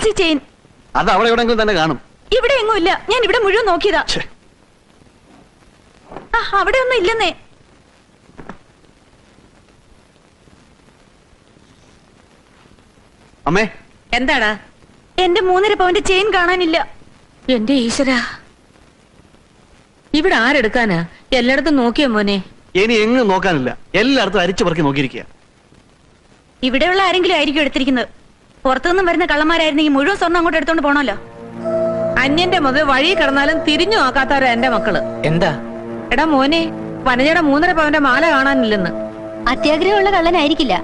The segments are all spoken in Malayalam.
Fancy chain. അത് അവിടെ എവിടെയെങ്കിലും തന്നെ കാണും. ഇവിടെ എങ്ങും ഇല്ല. ഞാൻ ഇവിടെ മുഴുവൻ നോക്കിയതാ. അവിടെ ഒന്നും ഇല്ലെന്നേ. അമ്മേ, എന്താടാ? എന്റെ 3.5 പവന്റെ ചെയിൻ കാണാനില്ല. എന്റെ ഈശ്വര, ഇവിടെ ആരെടുക്കാനാ? എല്ലായിടത്തും നോക്കിയോ മോനെ? ഇനി എങ്ങും നോക്കാനില്ല. എല്ലായിടത്തും അരിച്ചു പറക്കി നോക്കിയിരിക്കുക. ഇവിടെയുള്ള ആരെങ്കിലും ആയിരിക്കും എടുത്തിരിക്കുന്നത്. പുറത്തുനിന്നും വരുന്ന കള്ളന്മാരായിരുന്നെങ്കിൽ മുഴുവൻ സ്വർണ്ണം അങ്ങോട്ട് എടുത്തോണ്ട് പോണല്ലോ. അന്യന്റെ മുതൽ വഴി കിടന്നാലും തിരിഞ്ഞു നോക്കാത്തവരാ എന്റെ മക്കള്. എന്താ? എടാ മോനെ, വനജയുടെ 3.5 പവന്റെ മാല കാണാനില്ലെന്ന്. അത്യാഗ്രഹമുള്ള കള്ളനായിരിക്കില്ല.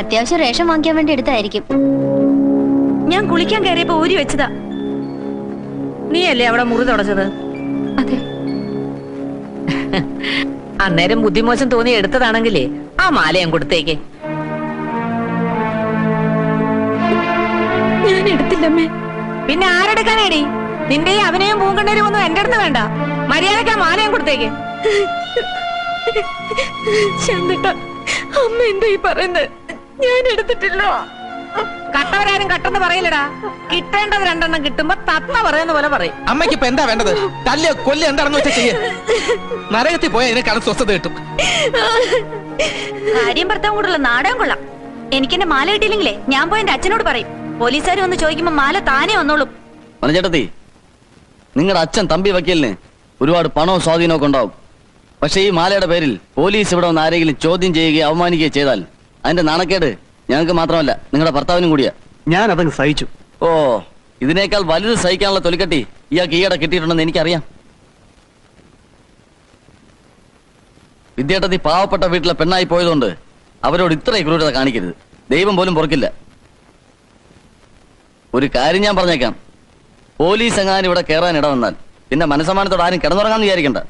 അത്യാവശ്യം റേഷൻ വാങ്ങിക്കാൻ വേണ്ടി എടുത്തായിരിക്കും. ഞാൻ കുളിക്കാൻ കയറിയപ്പോ ഊരി വെച്ചതാ. നീയല്ലേ അവിടെ മുറി തുടച്ചത്? അതെ. അന്നേരം ബുദ്ധിമോശം തോന്നി എടുത്തതാണെങ്കിലേ ആ മാല ഞാൻ കൊടുത്തേക്ക്. ഞാൻ എടുത്തില്ലമ്മേ. പിന്നെ ആരെടുക്കാനേടി? നിന്റെ ഈ അവനെയും പൂങ്കണ്ണേരും ഒന്നും എന്റെ അടുത്ത് വേണ്ട. മര്യാദയ്ക്ക് ആ മാലയും കൊടുത്തേക്ക്. ചന്ദ്രേട്ടാ, അമ്മ എന്താ ഈ പറയുന്നത്? ഞാൻ എടുത്തിട്ടില്ല. കട്ടവരാരും കട്ടെന്ന് പറയില്ലടാ. കിട്ടേണ്ടത് 2 എണ്ണം കിട്ടുമ്പോ തത്ത പറയുന്ന പോലെ പറയും. അമ്മയ്ക്ക് ഇപ്പൊ എന്താ വേണ്ടത്? തല്ലിയോ കൊല്ലി എന്താണെന്ന് വെച്ചാൽ ചെയ്യേ. നരകത്തിൽ പോയാൽ ഇതിനെക്കാളും സ്വസ്ഥത കിട്ടും. ഭാര്യയും ഭർത്താവും കൂടുള്ള നാടകം കൊള്ളാം. എനിക്കെന്റെ മാല കിട്ടിയില്ലെങ്കിലേ ഞാൻ പോയി എന്റെ അച്ഛനോട് പറയും. പോലീസുകാർ വന്ന് ചോദിക്കുമ്പോ മാല താനേ വന്നോളും. മനചേട്ടത്തി, നിങ്ങളുടെ അച്ഛൻ തമ്പി വക്കീലിന് ഒരുപാട് പണവും സ്വാധീനമൊക്കെ ഉണ്ടാവും. പക്ഷെ ഈ മാലയുടെ പേരിൽ പോലീസ് ഇവിടെ വന്ന് ആരെങ്കിലും ചോദ്യം ചെയ്യുകയോ അവമാനിക്കുകയോ ചെയ്താൽ അതിന്റെ നാണക്കേട് ഞങ്ങൾക്ക് മാത്രമല്ല, നിങ്ങളുടെ ഭർത്താവിനും കൂടിയാ. ഞാൻ അതങ്ങ് സഹിച്ചു. ഓ, ഇതിനേക്കാൾ വലുത് സഹിക്കാനുള്ള തൊലിക്കട്ടി ഇയാൾക്ക് ഈയിടെ കിട്ടിയിട്ടുണ്ടെന്ന് എനിക്കറിയാം. വിദ്യാർത്ഥി പാവപ്പെട്ട വീട്ടിലെ പെണ്ണായി പോയതുകൊണ്ട് അവരോട് ഇത്ര ക്രൂരത കാണിക്കരുത്. ദൈവം പോലും പൊറുക്കില്ല. ഒരു കാര്യം ഞാൻ പറഞ്ഞേക്കാം, പോലീസ് എങ്ങാനും ഇവിടെ കയറാൻ ഇടവന്നാൽ പിന്നെ മനസ്സമാനത്തോടെ ആരും കിടന്നുറങ്ങാന്ന് വിചാരിക്കണ്ട.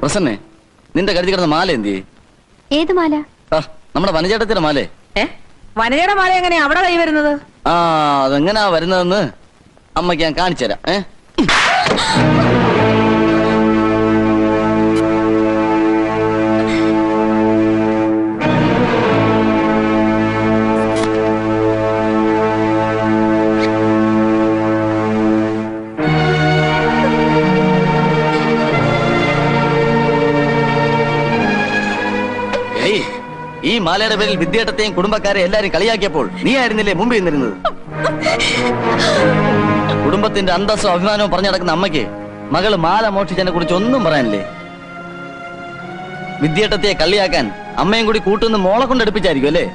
പ്രസന്നെ, നിന്റെ കരുതി കിടന്ന മാല എന്തി? ഏത് മാല? നമ്മുടെ വനചേട്ടത്തിന്റെ മാലേ. വനജയുടെ മാല എങ്ങനെയാ അവിടെ കൈ വരുന്നത്? ആ, അതെങ്ങനാ വരുന്നതെന്ന് അമ്മയ്ക്ക് ഞാൻ കാണിച്ചു തരാം. ഈ മാലയുടെ പേരിൽ വിദ്യാർത്ഥത്തെയും കുടുംബക്കാരെ എല്ലാരും കളിയാക്കിയപ്പോൾ നീ ആയിരുന്നില്ലേ മുമ്പിൽ നിന്നിരുന്നത്? കുടുംബത്തിന്റെ അന്തസ്സും അഭിമാനവും പറഞ്ഞു നടക്കുന്ന അമ്മയ്ക്ക് മകള് മാല മോഷ്ടിച്ചതിനെ കുറിച്ച് ഒന്നും പറയാനില്ലേ? വിദ്യാർത്ഥത്തെ കളിയാക്കാൻ അമ്മയും കൂടി കൂട്ടുന്ന മോളെ കൊണ്ട് എടുപ്പിച്ചായിരിക്കും അല്ലേ?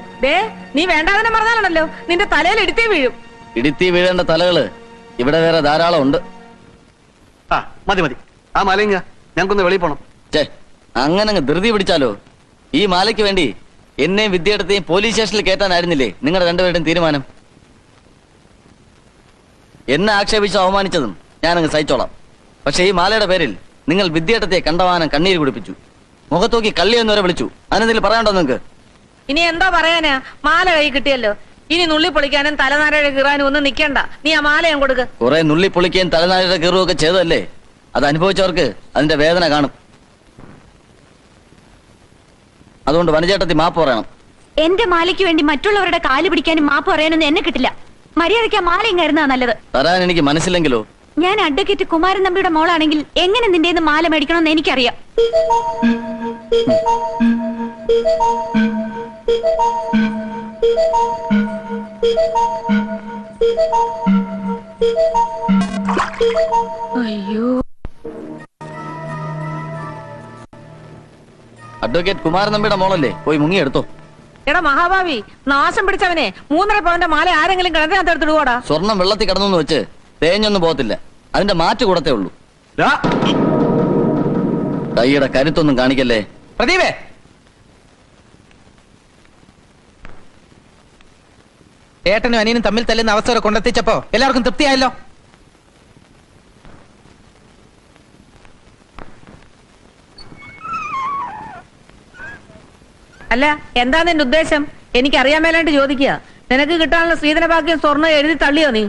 നീ വേണ്ടാതെ പറഞ്ഞാലാണല്ലോ നിന്റെ തലയിൽ ഇടുത്തി വീഴും. ഇടുത്തി വീഴേണ്ട തലകള് ഇവിടെ വേറെ ധാരാളം ഉണ്ട്. മതി മതി, ആ മാലങ്ങ ഞങ്ങൾക്കൊന്ന് വെളിയിൽ പോണം. അങ്ങനെ ധൃതി പിടിച്ചാലോ? ഈ മാലയ്ക്ക് വേണ്ടി എന്നെയും വിദ്യാർത്ഥിയെയും പോലീസ് സ്റ്റേഷനിൽ കയറ്റാനായിരുന്നില്ലേ നിങ്ങളുടെ രണ്ടുപേരുടെയും തീരുമാനം? എന്നെ ആക്ഷേപിച്ച് അവമാനിച്ചതും ഞാനങ്ങ് സഹിച്ചോളാം. പക്ഷെ ഈ മാലയുടെ പേരിൽ നിങ്ങൾ വിദ്യാർത്ഥിയെ കണ്ടവാനം കണ്ണീര് കുടിപ്പിച്ചു, മുഖത്തോക്കി കള്ളിയെന്ന് വിളിച്ചു. അതിനെന്തെങ്കിലും പറയാണ്ടോ നിങ്ങൾക്ക്? ഇനി എന്താ പറയാനാ? മാല കൈ കിട്ടിയല്ലോ, ഇനി നുള്ളി പൊളിക്കാനും തലനാരഴ കീറാനും ഒന്നും നിൽക്കണ്ട. നീ ആ മാലയും കൊടുക്ക്. കുറെ നുള്ളി പൊളിക്കുകയും തലനാരഴ കീറുകയും ഒക്കെ ചെയ്തതല്ലേ? അത് അനുഭവിച്ചവർക്ക് അതിന്റെ വേദന കാണും. അതുകൊണ്ട് വനചേട്ടത്തി മാപ്പ് പറയണം. എന്റെ മാലയ്ക്ക് വേണ്ടി മറ്റുള്ളവരുടെ കാല് പിടിക്കാനും മാപ്പ് പറയാനൊന്നും എന്നെ കിട്ടില്ല. മര്യാദയ്ക്ക് ആ മാല ഇങ്ങായിരുന്നാ നല്ലത്. തരാൻ എനിക്ക് മനസ്സില്ലെങ്കിലോ? ഞാൻ അഡ്വക്കേറ്റ് കുമാരൻ നമ്പിയുടെ മോളാണെങ്കിൽ എങ്ങനെ നിന്റെ മാല മേടിക്കണമെന്ന് എനിക്കറിയാം. അയ്യോ, അഡ്വക്കേറ്റ് കുമാരൻ നമ്പിയുടെ മോളല്ലേ, പോയി മുങ്ങിയെടുത്തോ. എടാ മഹാഭാവി, നാശം പിടിച്ചവനെ 3.5 പവന്റെ മാല ആരെങ്കിലും കിണറ്റിനകത്ത് എടുത്തിടുവാടാ. സ്വർണം വെള്ളത്തിൽ കിടന്നു വെച്ച് തേഞ്ഞൊന്നും പോകത്തില്ല, അതിന്റെ മാറ്റ് കൂടത്തേ ഉള്ളൂ. കൈയുടെ കരുത്തൊന്നും കാണിക്കല്ലേ. പ്രദീപേ, ഏട്ടനും അനിയനും തമ്മിൽ തല്ലുന്ന അവസ്ഥ വരെ കൊണ്ടെത്തിച്ചപ്പോ എല്ലാവർക്കും തൃപ്തിയായല്ലോ. അല്ല, എന്താ നിന്റെ ഉദ്ദേശം? എനിക്കറിയാൻ മേലാണ്ട് ചോദിക്കുക. നിനക്ക് കിട്ടാനുള്ള സ്ത്രീധന ഭാഗ്യം സ്വർണ്ണം എഴുതി തള്ളിയോ നീ?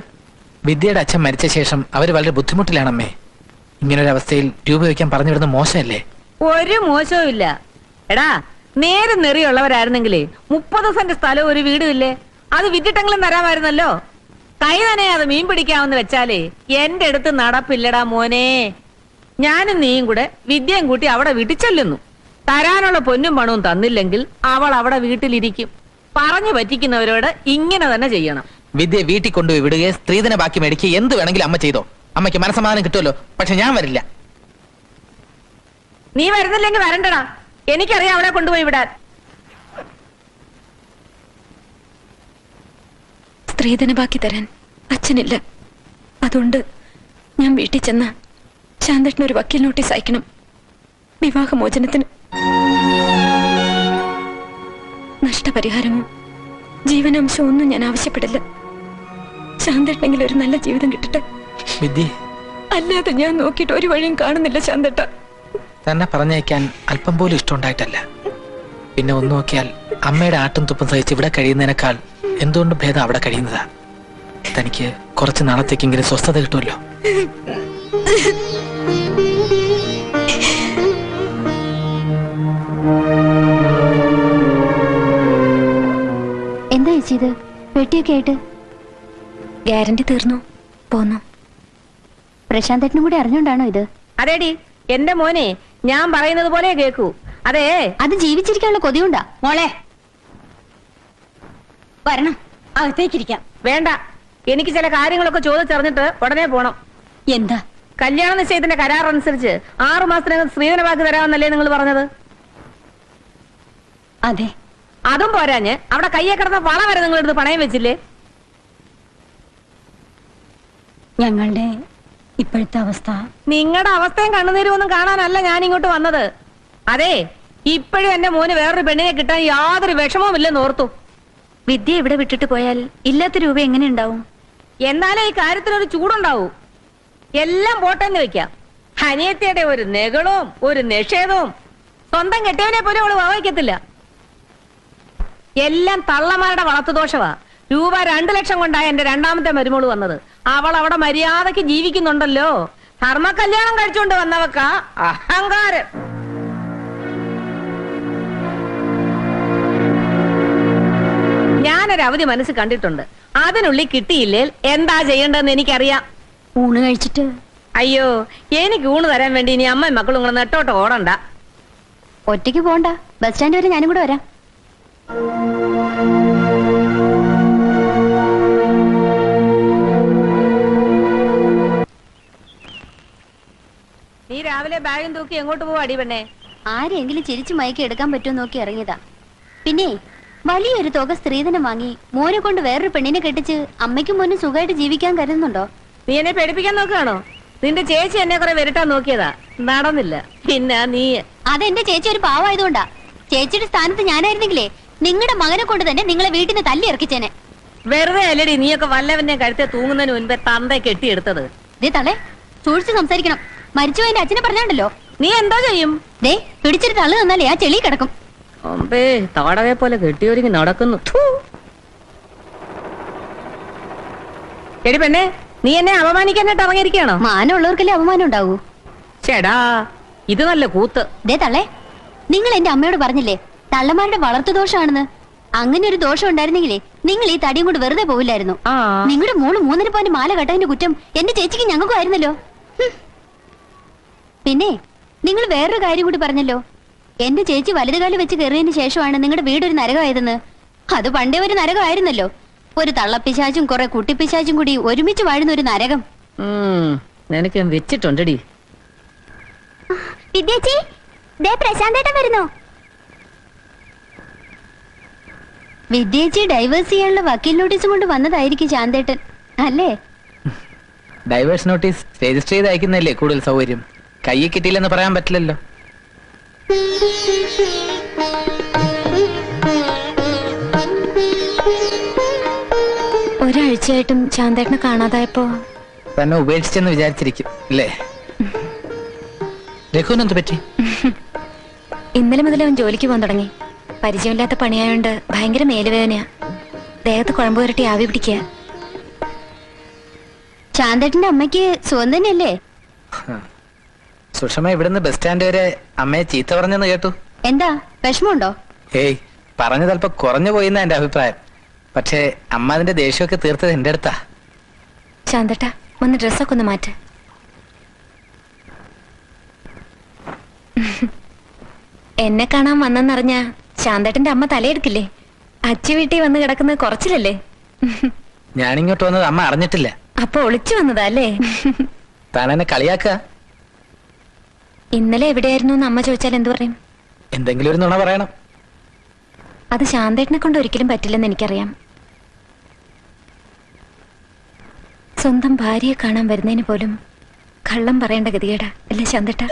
വിദ്യയുടെ അച്ഛൻ മരിച്ച ശേഷം അവര് വളരെ ബുദ്ധിമുട്ടിലാണമ്മേ. ഇങ്ങനൊരവസ്ഥയിൽ രൂപ വയ്ക്കാൻ പറഞ്ഞു വിടുന്ന മോശമല്ലേ? ഒരു മോശവും ഇല്ല. എടാ, നേരെ നെറിയുള്ളവരായിരുന്നെങ്കിലേ 30 സെന്റ് സ്ഥലവും ഒരു വീടും ഇല്ലേ? അത് വിറ്റിട്ടെങ്കിലും തരാമായിരുന്നല്ലോ. കൈ തന്നെ അത് മീൻ പിടിക്കാമെന്ന് വെച്ചാലേ എന്റെ അടുത്ത് നടപ്പില്ലടാ മോനെ. ഞാനും നീയും കൂടെ വിദ്യയും കൂട്ടി അവിടെ വീട്ടിൽ ചെല്ലുന്നു. തരാനുള്ള പൊന്നും പണവും തന്നില്ലെങ്കിൽ അവൾ അവിടെ വീട്ടിലിരിക്കും. പറഞ്ഞു പറ്റിക്കുന്നവരോട് ഇങ്ങനെ തന്നെ ചെയ്യണം. വിദ്യ വീട്ടിൽ കൊണ്ടുപോയി വിടുകയെ സ്ത്രീധന ബാക്കി മേടിക്കുക എന്ത് വേണമെങ്കിലും അമ്മ ചെയ്തോ. അമ്മയ്ക്ക് മനസ്സമാധാനം കിട്ടുമല്ലോ. പക്ഷെ ഞാൻ വരില്ല. നീ വരുന്നില്ലെങ്കിൽ വരണ്ടടാ. എനിക്കറിയാം അവളെ കൊണ്ടുപോയി വിടാൻ. സ്ത്രീധന ബാക്കി തരാൻ അച്ഛനില്ല. അതുകൊണ്ട് ഞാൻ വീട്ടിൽ ചെന്ന ശാന്തേട്ടന് ഒരു വക്കീൽ നോട്ടീസ് അയക്കണം. വിവാഹമോചനത്തിന്. നഷ്ടപരിഹാരമോ ജീവനാംശമോ ഒന്നും ഞാൻ ആവശ്യപ്പെടില്ല. ശാന്തേട്ടനെങ്കിലും ഒരു നല്ല ജീവിതം കിട്ടട്ടെ. വിദ്യ, അല്ലാതെ ഞാൻ നോക്കിയിട്ട് ഒരു വഴിയും കാണുന്നില്ല ശാന്തേട്ട. തന്നെ പറഞ്ഞയക്കാൻ അല്പം പോലും ഇഷ്ടമുണ്ടായിട്ടല്ല. പിന്നെ ഒന്ന് നോക്കിയാൽ അമ്മയുടെ ആട്ടും തുപ്പും സഹിച്ച് ഇവിടെ കഴിയുന്നതിനേക്കാൾ എന്തുകൊണ്ടും ഭേദം അവിടെ കഴിയുന്നതാ. തനിക്ക് കുറച്ച് നാളത്തേക്കെങ്കിലും സ്വസ്ഥത കിട്ടുമല്ലോ. എന്താ ചേച്ചി ഇത്? പെട്ടിയൊക്കെ ആയിട്ട് ഗ്യാരണ്ടി തീർന്നു പോന്നു. പ്രശാന്തേട്ടനും കൂടി അറിഞ്ഞോണ്ടാണോ ഇത്? അതേടി, എന്റെ മോനെ ഞാൻ പറയുന്നത് പോലെ കേക്കൂ. അതേ, അത് ജീവിച്ചിരിക്കാനുള്ള കൊതിയുണ്ടാ മോളെ വരണം, അകത്തേക്കിരിക്കാം. വേണ്ട. എനിക്ക് ചില കാര്യങ്ങളൊക്കെ ചോദിച്ചറിഞ്ഞിട്ട് ഉടനെ പോണം. എന്താ? കല്യാണ നിശ്ചയത്തിന്റെ കരാർ അനുസരിച്ച് 6 മാസത്തിനകം സ്ത്രീധന ബാക്കി തരാമെന്നല്ലേ നിങ്ങൾ പറഞ്ഞത്? അതെ. അതും പോരാഞ്ഞ് അവിടെ കയ്യെ കിടന്ന വള വരെ നിങ്ങൾ എടുത്ത് പണയം വെച്ചില്ലേ? ഞങ്ങളുടെ ഇപ്പോഴത്തെ അവസ്ഥ. നിങ്ങളുടെ അവസ്ഥയും കണ്ണുനീരും ഒന്നും കാണാനല്ല ഞാൻ ഇങ്ങോട്ട് വന്നത്. അതെ, ഇപ്പോഴും എന്റെ മോന് വേറൊരു പെണ്ണിനെ കിട്ടാൻ യാതൊരു വിഷമവും ഇല്ലെന്ന് ഓർത്തു. വിദ്യ ഇവിടെ വിട്ടിട്ട് പോയാൽ ഇല്ലാത്ത രൂപ എങ്ങനെ ഉണ്ടാവും? എന്നാലേ ഈ കാര്യത്തിനൊരു ചൂടുണ്ടാവൂ. എല്ലാം പോട്ടെന്ന് വെക്കാം. അനിയത്തിയുടെ ഒരു നെകളവും ഒരു നിഷേധവും സ്വന്തം കെട്ടിയവനെ പോലും അവള് വഹിക്കത്തില്ല. എല്ലാം തള്ളമാരുടെ വളർത്തുദോഷവാ. രൂപ 2 ലക്ഷം കൊണ്ടായ എന്റെ രണ്ടാമത്തെ മരുമോള് വന്നത്. അവൾ അവിടെ മര്യാദക്ക് ജീവിക്കുന്നുണ്ടല്ലോ. ധർമ്മ കല്യാണം കഴിച്ചുകൊണ്ട് വന്നവക്ക അഹങ്കാരം. ഞാനൊരു അവധി മനസ്സ് കണ്ടിട്ടുണ്ട്. അതിനുള്ളിൽ കിട്ടിയില്ലേ എന്താ ചെയ്യേണ്ടതെന്ന് എനിക്കറിയാം. ഊണ് കഴിച്ചിട്ട്? അയ്യോ, എനിക്ക് ഊണ് തരാൻ വേണ്ടി ഇനി അമ്മയും മക്കളും ഇങ്ങനെ നെട്ടോട്ട് ഓടണ്ട. ഒറ്റയ്ക്ക് പോണ്ട, ബസ് സ്റ്റാൻഡ് വരെ ഞാനും കൂടെ വരാം. നീ രാവിലെ ബാഗും തൂക്കി എങ്ങോട്ട് പോവാ അടി പെണ്ണേ? ആരെങ്കിലും ചിരിച്ചു മയക്കി എടുക്കാൻ പറ്റുമോ നോക്കി ഇറങ്ങിയതാ. പിന്നെ വലിയൊരു തുക സ്ത്രീധനം വാങ്ങി മോനെ കൊണ്ട് വേറൊരു പെണ്ണിനെ കെട്ടിച്ച് അമ്മയ്ക്കും മോനും സുഖമായിട്ട് ജീവിക്കാൻ കരുതുന്നുണ്ടോ? നീ എന്നെ പേടിപ്പിക്കാൻ നോക്കുകയാണോ? നിന്റെ ചേച്ചി എന്നെ കുറെ വരട്ടാൻ നോക്കിയതാ, നടന്നില്ല. പിന്നെ നീ അതെന്റെ ചേച്ചി ഒരു പാവായതുകൊണ്ടാ. ചേച്ചിയുടെ സ്ഥാനത്ത് ഞാനായിരുന്നെങ്കിലേ നിങ്ങളുടെ മകനെ കൊണ്ട് തന്നെ നിങ്ങളെ വീട്ടിൽ നിന്ന് തല്ലി ഇറക്കിച്ചേനെ. വെറുതെ അല്ലടി നീയൊക്കെ വല്ലവന്റെ കഴുത്തെ തൂങ്ങുന്നതിന് മുൻപേ തന്തെ കെട്ടിയെടുത്തത്. ദേ തള്ളേ, സൂക്ഷിച്ച് സംസാരിക്കണം. മരിച്ചുപോയ എന്റെ അച്ഛനെ പറഞ്ഞാണ്ടല്ലോ. നീ എന്താ ചെയ്യും? ദേ പിടിച്ചിട്ട് തള്ളു തന്നാലേ ആ ചെളി കിടക്കും. അമ്പേ, താടകയെ പോലെ കെട്ടിയൊരുങ്ങി നടക്കുന്നു. എടി പെണ്ണേ, നീ എന്നെ അപമാനിക്കാനായിട്ട് ഇറങ്ങിയിരിക്കുകയാണോ? മാനമുള്ളവർക്കല്ലേ അപമാനം ഉണ്ടാവൂ. ചേടാ, ഇത് നല്ല കൂത്ത്. ദേ തള്ളേ, നിങ്ങൾ എന്റെ അമ്മയോട് പറഞ്ഞില്ലേ തള്ളമാരുടെ വളർത്തുദോഷമാണെന്ന്? അങ്ങനെ ഒരു ദോഷം ഉണ്ടായിരുന്നെങ്കിലേ നിങ്ങൾ ഈ തടിയും കൊണ്ട് വെറുതെ പോവില്ലായിരുന്നു. നിങ്ങളുടെ മോള് 3.5 പവന്റെ മാല കെട്ടതിന്റെ കുറ്റം എന്റെ ചേച്ചിക്ക് ഞങ്ങൾക്കും ആയിരുന്നല്ലോ. പിന്നെ നിങ്ങൾ വേറൊരു കാര്യം കൂടി പറഞ്ഞല്ലോ. എന്റെ ചേച്ചി വലതുകാലം വെച്ച് കയറിയതിന് ശേഷമാണ് നിങ്ങളുടെ വീടൊരു നരകമായതെന്ന്. അത് പണ്ടേ ഒരു നരകമായിരുന്നല്ലോ. ഒരു തള്ളപ്പിശാചും കുറെ കുട്ടിപ്പിശാചും കൂടി ഒരുമിച്ച് വാഴുന്ന ഒരു നരകം. നിനക്ക് വെച്ചിട്ടുണ്ടടി. വിദ്യേച്ചി, ദേ പ്രശാന്തേട്ടൻ വരുന്നു. വിദ്യേച്ചി ഡൈവേഴ്സ് ചെയ്യാനുള്ള വക്കീൽ നോട്ടീസും കൊണ്ട് വന്നതായിരിക്കും ശാന്തേട്ടൻ അല്ലേ? ഡൈവേഴ്സ് നോട്ടീസ് രജിസ്റ്റർ ചെയ്ത് അയക്കുന്നല്ലേ കൂടുതൽ സൗകര്യം. കയ്യിൽ കിട്ടിയില്ലെന്ന് പറയാൻ പറ്റില്ലല്ലോ. ഒരാഴ്ചയായിട്ടും ശാന്തേട്ടനെ കാണാതായപ്പോ തന്നെ ഉപേക്ഷിച്ചെന്ന് വിചാരിച്ചിരിക്കും അല്ലേ? രഘുവിനെന്ത് പറ്റി? ഇന്നലെ മുതൽ അവൻ ജോലിക്ക് പോകാൻ തുടങ്ങി. പരിചയമില്ലാത്ത പണിയായോണ്ട് ഭയങ്കര മേലുവേദനയാ. ദേഹത്ത് കുഴമ്പ് പുരട്ടി ആവി പിടിക്കുക. ശാന്തേട്ടന്റെ അമ്മയ്ക്ക് സുഖം തന്നെയല്ലേ? സുഷമ ഇവിടുന്ന് ബസ് സ്റ്റാൻഡ് വരെ അമ്മയെ ചീത്ത പറഞ്ഞെന്ന് കേട്ടു. എന്താ വിഷമമുണ്ടോ? ഏയ്, പറഞ്ഞത് അല്പം കുറഞ്ഞു പോയിന്ന എന്റെ അഭിപ്രായം. പക്ഷേ അമ്മ അതിന്റെ ദേഷ്യമൊക്കെ തീർത്തത് എന്റെ അടുത്താ. ശാന്തേട്ടാ, ഒന്ന് ഡ്രസ്സൊക്കെ ഒന്ന് മാറ്റ്. എന്നെ കാണാൻ വന്നെന്നറിഞ്ഞ ശാന്തേട്ടന്റെ അമ്മ തലയെടുക്കില്ലേ? അച്ഛ വീട്ടിൽ വന്ന് കിടക്കുന്നത് കുറച്ചിലല്ലേ? ഞാനിങ്ങോട്ട് വന്നത് അമ്മ അറിഞ്ഞിട്ടില്ല. അപ്പൊ ഒളിച്ചു വന്നതാ അല്ലേ? താൻ എന്നെ കളിയാക്ക. ഇന്നലെ എവിടെയായിരുന്നു എന്ന് അമ്മ ചോദിച്ചാൽ എന്തു പറയും? എന്തെങ്കിലും ഒരു നുണ പറയണം. അത് ശാന്തേട്ടനെ കൊണ്ട് ഒരിക്കലും പറ്റില്ലെന്ന് എനിക്കറിയാം. സ്വന്തം ഭാര്യയെ കാണാൻ വരുന്നതിന് പോലും കള്ളം പറയേണ്ട ഗതികേടാ അല്ലേ ശാന്തേട്ട?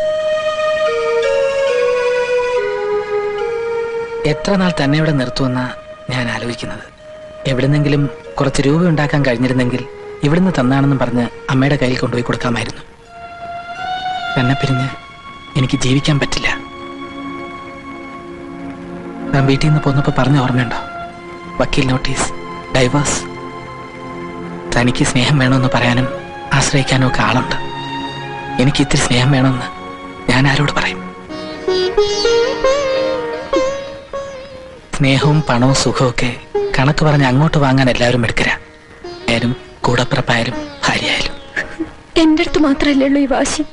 എത്ര നാൾ തന്നെ ഇവിടെ നിർത്തുമെന്നാ ഞാൻ ആലോചിക്കുന്നത്. എവിടുന്നെങ്കിലും കുറച്ച് രൂപ ഉണ്ടാക്കാൻ കഴിഞ്ഞിരുന്നെങ്കിൽ ഇവിടുന്ന് തന്നാണെന്നും പറഞ്ഞ് അമ്മയുടെ കയ്യിൽ കൊണ്ടുപോയി കൊടുക്കാമായിരുന്നു. തന്നെ പിരിഞ്ഞ് എനിക്ക് ജീവിക്കാൻ പറ്റില്ല. ഞാൻ വീട്ടിൽ നിന്ന് പോന്നപ്പോ പറഞ്ഞ ഓർമ്മയുണ്ടോ? വക്കീൽ നോട്ടീസ്, ഡൈവേഴ്സ്. തനിക്ക് സ്നേഹം വേണമെന്ന് പറയാനും ആശ്രയിക്കാനും ഒക്കെ ആളുണ്ട്. എനിക്ക് ഇത്തിരി സ്നേഹം വേണമെന്ന് ഞാൻ ആരോട് പറയും? സ്നേഹവും പണവും സുഖവും ഒക്കെ കണക്ക് പറഞ്ഞ് അങ്ങോട്ട് വാങ്ങാൻ എല്ലാവരും എടുക്കരാ. ആയാലും കൂടപ്പിറപ്പായാലും ഭാര്യയായാലും. എന്റെ അടുത്ത് മാത്രമല്ലേ ഉള്ളൂ ഈ വാശി?